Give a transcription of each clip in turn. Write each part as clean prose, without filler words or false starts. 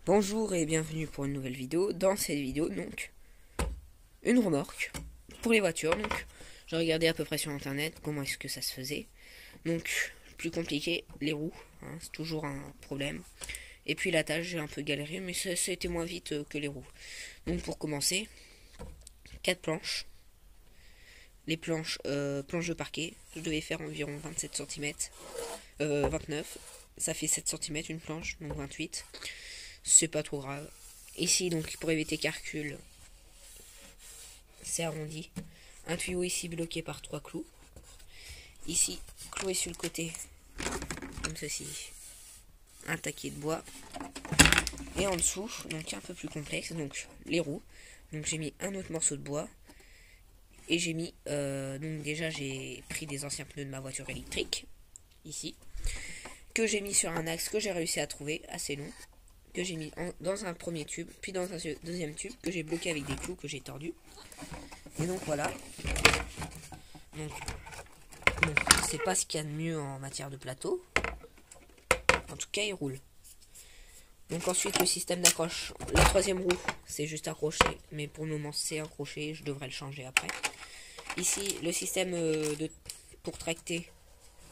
Bonjour et bienvenue pour une nouvelle vidéo. Dans cette vidéo, donc, une remorque pour les voitures. Donc, j'ai regardé à peu près sur internet comment est-ce que ça se faisait. Donc, plus compliqué, les roues, hein, c'est toujours un problème. Et puis l'attache, j'ai un peu galéré, mais ça a été moins vite que les roues. Donc, pour commencer, 4 planches. Les planches de parquet, je devais faire environ 27 cm. 29, ça fait 7 cm une planche, donc 28. C'est pas trop grave. Ici, donc, pour éviter qu'elle recule, c'est arrondi. Un tuyau ici bloqué par 3 clous. Ici, cloué sur le côté, comme ceci. Un taquet de bois. Et en dessous, donc un peu plus complexe, donc les roues. Donc j'ai mis un autre morceau de bois. Et j'ai mis, donc déjà j'ai pris des anciens pneus de ma voiture électrique, ici. Que j'ai mis sur un axe que j'ai réussi à trouver, assez long. Que j'ai mis dans un premier tube, puis dans un deuxième tube que j'ai bloqué avec des clous que j'ai tordus. Et donc voilà. Donc c'est pas ce qu'il y a de mieux en matière de plateau. En tout cas, il roule. Donc ensuite, le système d'accroche. La troisième roue, c'est juste accroché, mais pour le moment c'est accroché. Je devrais le changer après. Ici, le système pour tracter,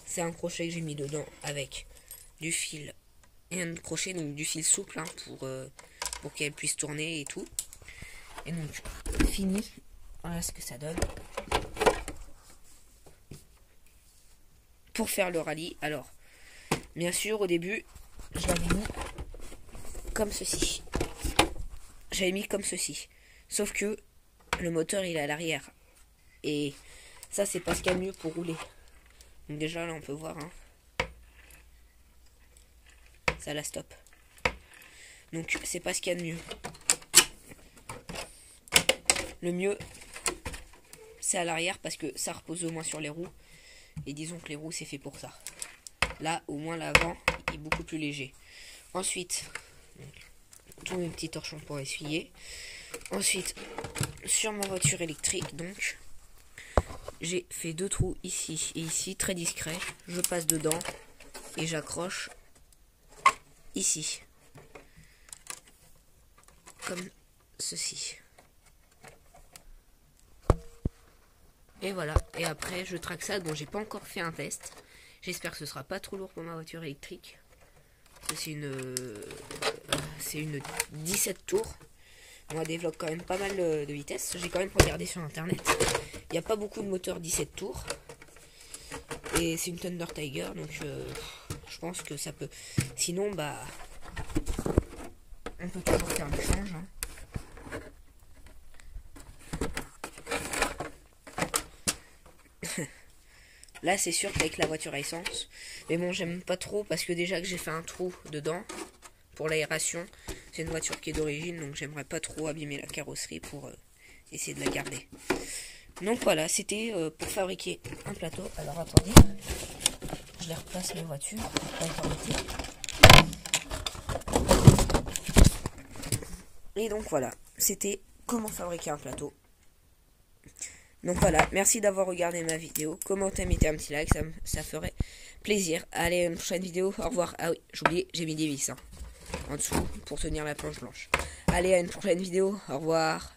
c'est un crochet que j'ai mis dedans avec du fil et un crochet, donc du fil souple, hein, pour qu'elle puisse tourner et tout. Et donc fini, voilà ce que ça donne pour faire le rallye. Alors bien sûr, au début je l'avais mis comme ceci, sauf que le moteur il est à l'arrière et ça c'est pas ce qu'il y a de mieux pour rouler. Donc déjà là on peut voir, hein, ça la stoppe. Donc c'est pas ce qu'il y a de mieux. Le mieux c'est à l'arrière parce que ça repose au moins sur les roues. Et disons que les roues c'est fait pour ça. Là au moins l'avant est beaucoup plus léger. Ensuite, tous mes petits torchons pour essuyer. Ensuite, sur ma voiture électrique, donc j'ai fait 2 trous ici et ici, très discret. Je passe dedans et j'accroche ici. Comme ceci. Et voilà. Et après, je traque ça. Bon, j'ai pas encore fait un test. J'espère que ce sera pas trop lourd pour ma voiture électrique. C'est une 17 tours. On développe quand même pas mal de vitesse. J'ai quand même regardé sur internet. Il n'y a pas beaucoup de moteurs 17 tours. Et c'est une Thunder Tiger. Donc je pense que ça peut. Sinon, bah. On peut toujours faire le change. Hein. Là c'est sûr qu'avec la voiture à essence, mais bon j'aime pas trop parce que déjà que j'ai fait un trou dedans pour l'aération. C'est une voiture qui est d'origine, donc j'aimerais pas trop abîmer la carrosserie pour essayer de la garder. Donc voilà, c'était pour fabriquer un plateau. Alors attendez, je les replace mes voitures. Et donc voilà, c'était comment fabriquer un plateau. Donc voilà, merci d'avoir regardé ma vidéo. Commentez, mettez un petit like, ça ferait plaisir. Allez, à une prochaine vidéo, au revoir. Ah oui, j'ai oublié, j'ai mis des vis, hein, en dessous pour tenir la planche blanche. Allez, à une prochaine vidéo, au revoir.